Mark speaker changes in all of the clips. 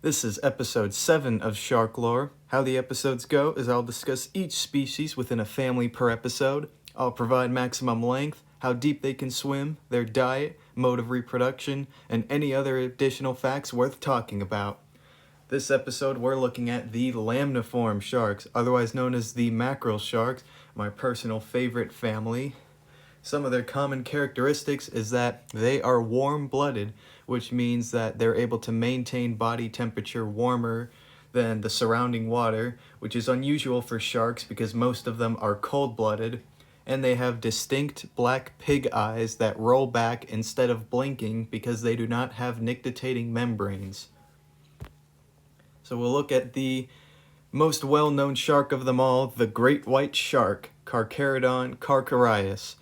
Speaker 1: This is episode 7 of Shark Lore. How the episodes go is I'll discuss each species within a family per episode. I'll provide maximum length, how deep they can swim, their diet, mode of reproduction, and any other additional facts worth talking about. This episode we're looking at the Lamniform sharks, otherwise known as the Mackerel sharks, my personal favorite family. Some of their common characteristics is that they are warm-blooded, which means that they're able to maintain body temperature warmer than the surrounding water, which is unusual for sharks because most of them are cold-blooded, and they have distinct black pig eyes that roll back instead of blinking because they do not have nictitating membranes. So we'll look at the most well-known shark of them all, the great white shark, Carcharodon carcharias.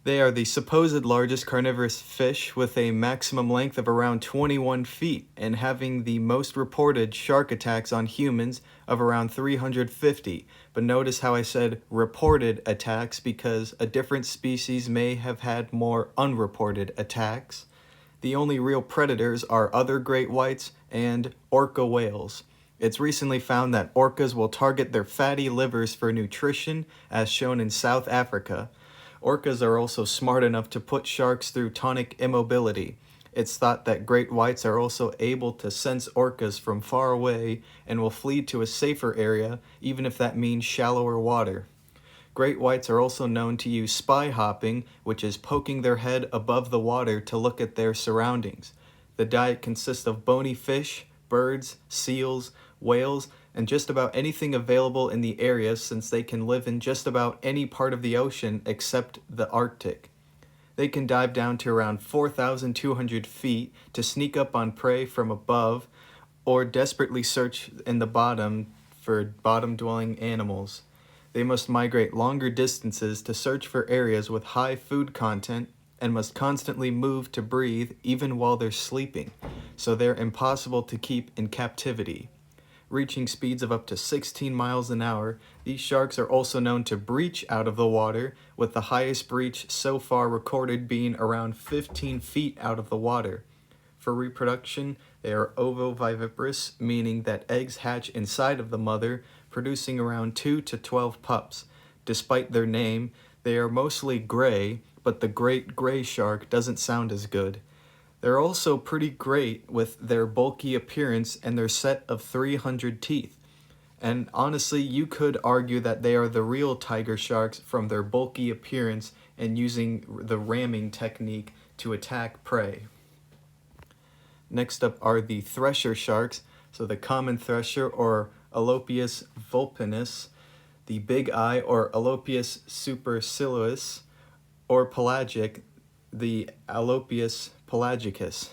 Speaker 1: They are the supposed largest carnivorous fish with a maximum length of around 21 feet and having the most reported shark attacks on humans of around 350. But notice how I said reported attacks because a different species may have had more unreported attacks. The only real predators are other great whites and orca whales. It's recently found that orcas will target their fatty livers for nutrition, as shown in South Africa. Orcas are also smart enough to put sharks through tonic immobility. It's thought that great whites are also able to sense orcas from far away and will flee to a safer area, even if that means shallower water. Great whites are also known to use spy hopping, which is poking their head above the water to look at their surroundings. The diet consists of bony fish, birds, seals, whales, and just about anything available in the area since they can live in just about any part of the ocean except the Arctic. They can dive down to around 4,200 feet to sneak up on prey from above or desperately search in the bottom for bottom-dwelling animals. They must migrate longer distances to search for areas with high food content and must constantly move to breathe even while they're sleeping, so they're impossible to keep in captivity. Reaching speeds of up to 16 miles an hour, these sharks are also known to breach out of the water, with the highest breach so far recorded being around 15 feet out of the water. For reproduction, they are ovoviviparous, meaning that eggs hatch inside of the mother, producing around 2 to 12 pups. Despite their name, they are mostly gray, but the great gray shark doesn't sound as good. They're also pretty great with their bulky appearance and their set of 300 teeth. And honestly, you could argue that they are the real tiger sharks from their bulky appearance and using the ramming technique to attack prey. Next up are the Thresher sharks, so the common thresher or Alopius vulpinus, the big eye or Alopius supercilius, or pelagic, the Alopius pelagicus.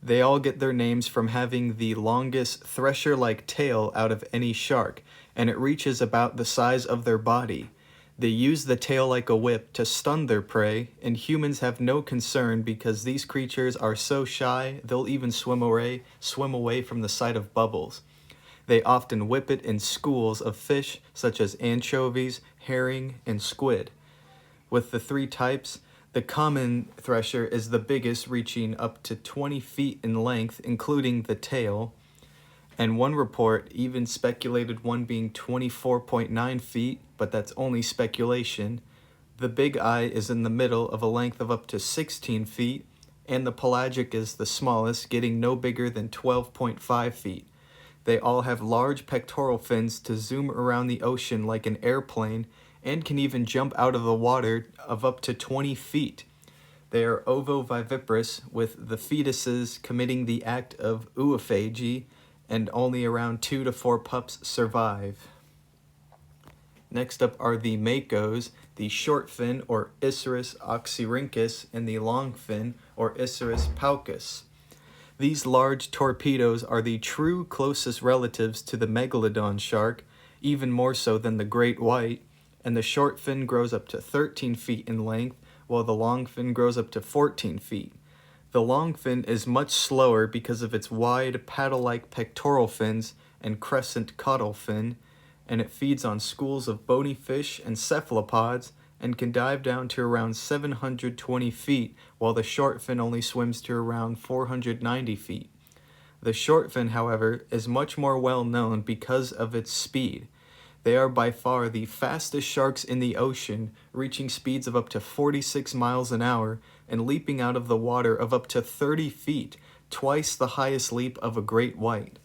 Speaker 1: They all get their names from having the longest thresher-like tail out of any shark, and it reaches about the size of their body. They use the tail like a whip to stun their prey, and humans have no concern because these creatures are so shy they'll even swim away from the sight of bubbles. They often whip it in schools of fish such as anchovies, herring, and squid. With the three types, the common thresher is the biggest, reaching up to 20 feet in length, including the tail, and one report even speculated one being 24.9 feet, but that's only speculation. The big eye is in the middle of a length of up to 16 feet, and the pelagic is the smallest, getting no bigger than 12.5 feet. They all have large pectoral fins to zoom around the ocean like an airplane, and can even jump out of the water of up to 20 feet. They are ovoviviparous, with the fetuses committing the act of oophagy, and only around 2 to 4 pups survive. Next up are the Makos, the short fin or Isurus oxyrhynchus, and the long fin or Isurus paucus. These large torpedoes are the true closest relatives to the megalodon shark, even more so than the great white, and the short fin grows up to 13 feet in length, while the long fin grows up to 14 feet. The long fin is much slower because of its wide, paddle-like pectoral fins and crescent caudal fin, and it feeds on schools of bony fish and cephalopods, and can dive down to around 720 feet, while the short fin only swims to around 490 feet. The shortfin, however, is much more well known because of its speed. They are by far the fastest sharks in the ocean, reaching speeds of up to 46 miles an hour and leaping out of the water of up to 30 feet, twice the highest leap of a great white.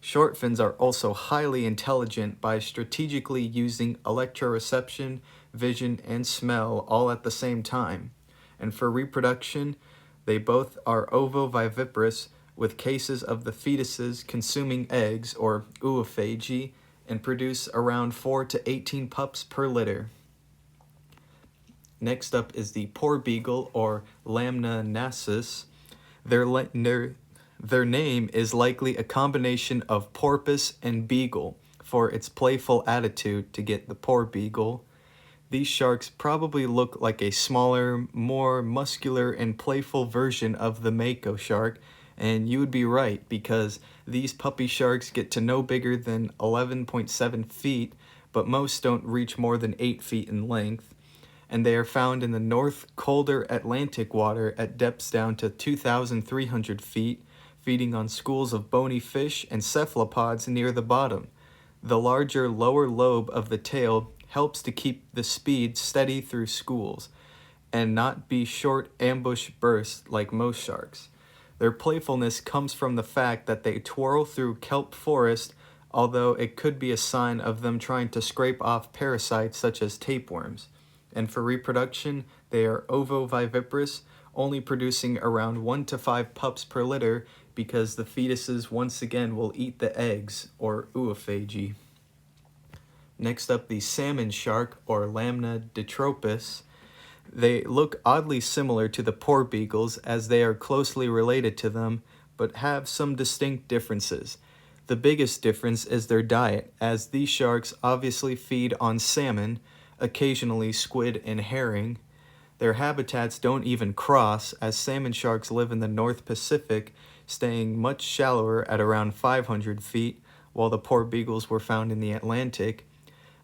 Speaker 1: Shortfins are also highly intelligent by strategically using electroreception, vision, and smell all at the same time. And for reproduction, they both are ovoviviparous, with cases of the fetuses consuming eggs, or oophagy, and produce around 4 to 18 pups per litter. Next up is the Porbeagle, or Lamniformes. Their name is likely a combination of porpoise and beagle, for its playful attitude to get the Porbeagle. These sharks probably look like a smaller, more muscular and playful version of the Mako shark, and you would be right because these puppy sharks get to no bigger than 11.7 feet, but most don't reach more than 8 feet in length, and they are found in the north colder Atlantic water at depths down to 2,300 feet, feeding on schools of bony fish and cephalopods near the bottom. The larger lower lobe of the tail helps to keep the speed steady through schools and not be short ambush bursts like most sharks. Their playfulness comes from the fact that they twirl through kelp forest, although it could be a sign of them trying to scrape off parasites such as tapeworms. And for reproduction, they are ovoviviparous, only producing around 1 to 5 pups per litter because the fetuses once again will eat the eggs, or oophagy. Next up, the salmon shark, or Lamniformes. They look oddly similar to the porbeagles as they are closely related to them, but have some distinct differences. The biggest difference is their diet, as these sharks obviously feed on salmon, occasionally squid and herring. Their habitats don't even cross, as salmon sharks live in the North Pacific, staying much shallower at around 500 feet, while the porbeagles were found in the Atlantic.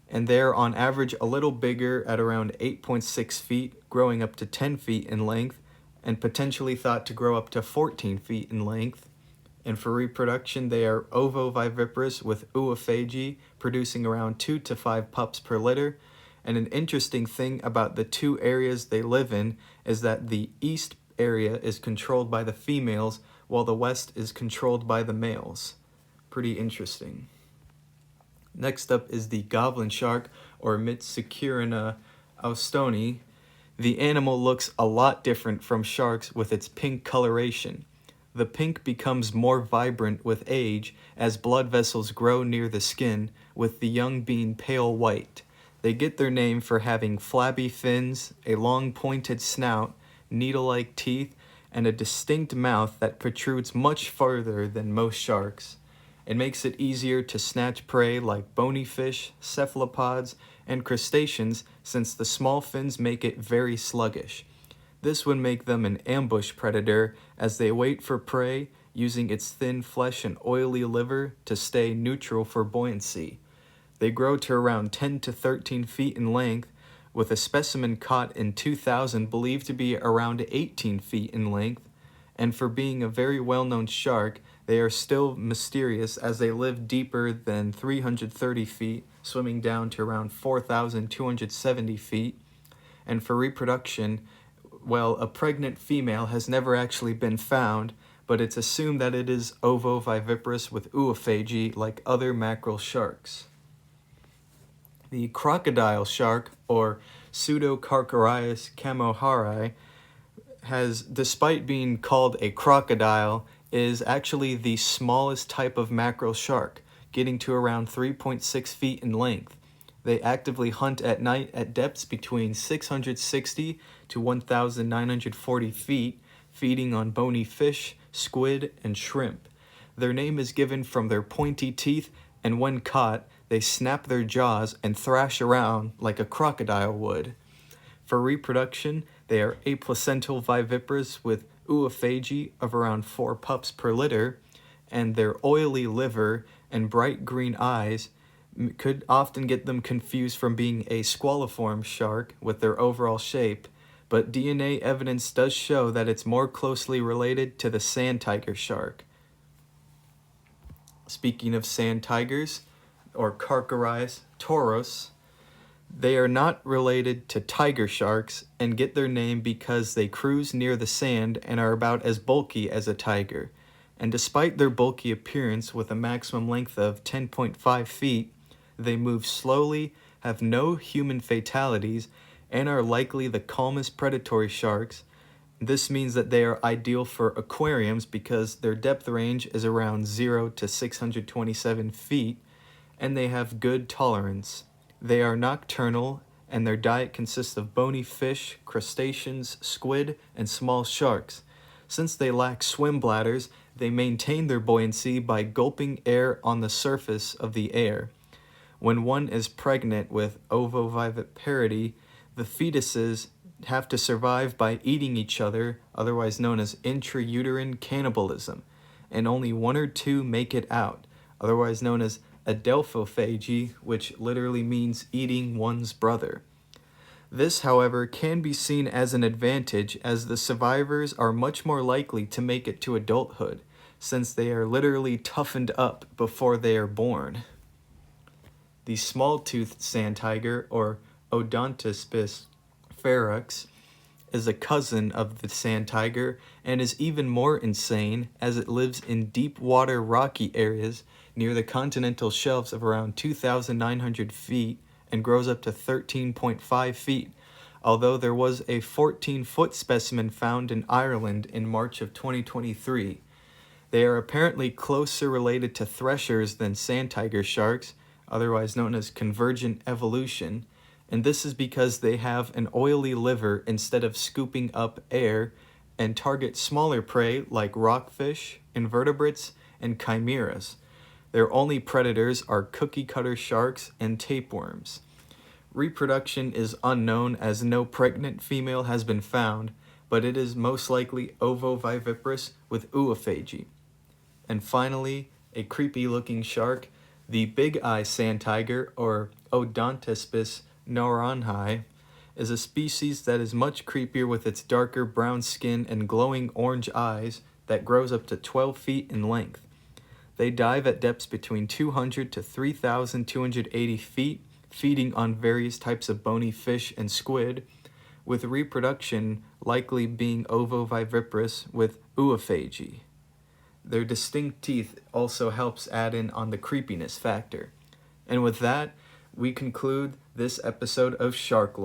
Speaker 1: And they're on average a little bigger at around 8.6 feet, growing up to 10 feet in length, and potentially thought to grow up to 14 feet in length. And for reproduction, they are ovoviviparous with oophagy, producing around 2 to 5 pups per litter. And an interesting thing about the two areas they live in is that the east area is controlled by the females, while the west is controlled by the males. Pretty interesting. Next up is the goblin shark, or Mitsicurina austoni. The animal looks a lot different from sharks with its pink coloration. The pink becomes more vibrant with age as blood vessels grow near the skin, with the young being pale white. They get their name for having flabby fins, a long pointed snout, needle-like teeth, and a distinct mouth that protrudes much farther than most sharks. It makes it easier to snatch prey like bony fish, cephalopods, and crustaceans since the small fins make it very sluggish. This would make them an ambush predator as they wait for prey, using its thin flesh and oily liver to stay neutral for buoyancy. They grow to around 10 to 13 feet in length, with a specimen caught in 2000 believed to be around 18 feet in length, and for being a very well-known shark, they are still mysterious as they live deeper than 330 feet, swimming down to around 4,270 feet. And for reproduction, well, a pregnant female has never actually been found, but it's assumed that it is ovoviviparous with oophagy like other mackerel sharks. The crocodile shark, or Pseudocarcharias camoharai, has, despite being called a crocodile, is actually the smallest type of mackerel shark, getting to around 3.6 feet in length. They actively hunt at night at depths between 660 to 1,940 feet, feeding on bony fish, squid, and shrimp. Their name is given from their pointy teeth, and when caught, they snap their jaws and thrash around like a crocodile would. For reproduction, they are aplacental viviparous with oophagy of around 4 pups per litter, and their oily liver and bright green eyes could often get them confused from being a squaliform shark with their overall shape, but DNA evidence does show that it's more closely related to the sand tiger shark. Speaking of sand tigers, or Carcharis tauros, they are not related to tiger sharks and get their name because they cruise near the sand and are about as bulky as a tiger. And despite their bulky appearance with a maximum length of 10.5 feet, they move slowly, have no human fatalities, and are likely the calmest predatory sharks. This means that they are ideal for aquariums because their depth range is around 0 to 627 feet, and they have good tolerance. They are nocturnal, and their diet consists of bony fish, crustaceans, squid, and small sharks. Since they lack swim bladders, they maintain their buoyancy by gulping air on the surface of the air. When one is pregnant with ovoviviparity, the fetuses have to survive by eating each other, otherwise known as intrauterine cannibalism, and only one or two make it out, otherwise known as adelphophagy, which literally means eating one's brother. This, however, can be seen as an advantage as the survivors are much more likely to make it to adulthood, since they are literally toughened up before they are born. The small-toothed sand tiger, or Odontospis ferox, is a cousin of the sand tiger and is even more insane as it lives in deep water rocky areas near the continental shelves of around 2,900 feet and grows up to 13.5 feet, although there was a 14-foot specimen found in Ireland in March of 2023. They are apparently closer related to threshers than sand tiger sharks, otherwise known as convergent evolution, and this is because they have an oily liver instead of scooping up air and target smaller prey like rockfish, invertebrates, and chimeras. Their only predators are cookie-cutter sharks and tapeworms. Reproduction is unknown as no pregnant female has been found, but it is most likely ovoviviparous with oophagy. And finally, a creepy-looking shark, the big-eye sand tiger, or Odontospis noronhae, is a species that is much creepier with its darker brown skin and glowing orange eyes that grows up to 12 feet in length. They dive at depths between 200 to 3,280 feet, feeding on various types of bony fish and squid, with reproduction likely being ovoviviparous with oophagy. Their distinct teeth also helps add in on the creepiness factor. And with that, we conclude this episode of Shark Lore.